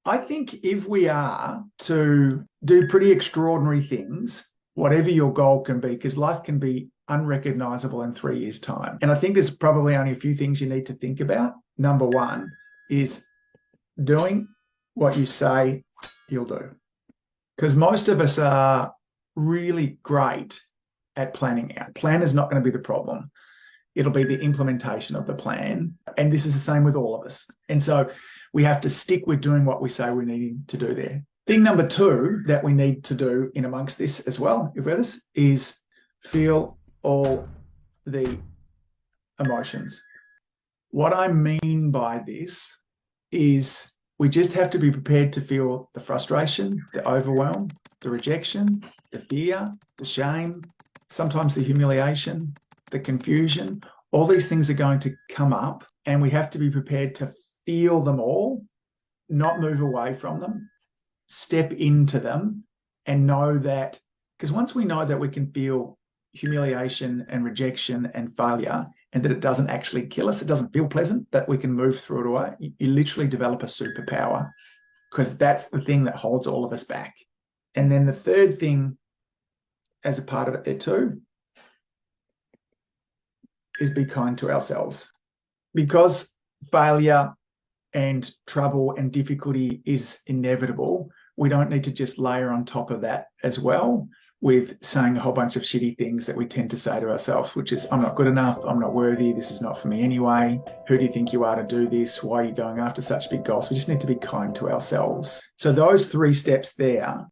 I think if we are to do pretty extraordinary things, whatever your goal can be, because life can be unrecognizable in 3 years' time. And I think there's probably only a few things you need to think about. Number one is doing what you say you'll do. Because most of us are really great at planning out. Plan is not going to be the problem. It'll be the implementation of the plan. And this is the same with all of us. And so we have to stick with doing what we say we need to do there. Thing number two that we need to do in amongst this as well, you've read this, is feel all the emotions. What I mean by this is we just have to be prepared to feel the frustration, the overwhelm, the rejection, the fear, the shame, sometimes the humiliation, the confusion. All these things are going to come up, and we have to be prepared to feel them all, not move away from them, step into them, and know that, because once we know that we can feel humiliation and rejection and failure, and that it doesn't actually kill us, it doesn't feel pleasant, that we can move through it away, you literally develop a superpower, because that's the thing that holds all of us back. And then the third thing, as a part of it there too, is be kind to ourselves. Because failure and trouble and difficulty is inevitable, we don't need to just layer on top of that as well with saying a whole bunch of shitty things that we tend to say to ourselves, which is, I'm not good enough, I'm not worthy, this is not for me anyway, who do you think you are to do this, why are you going after such big goals? We just need to be kind to ourselves. So those 3 steps there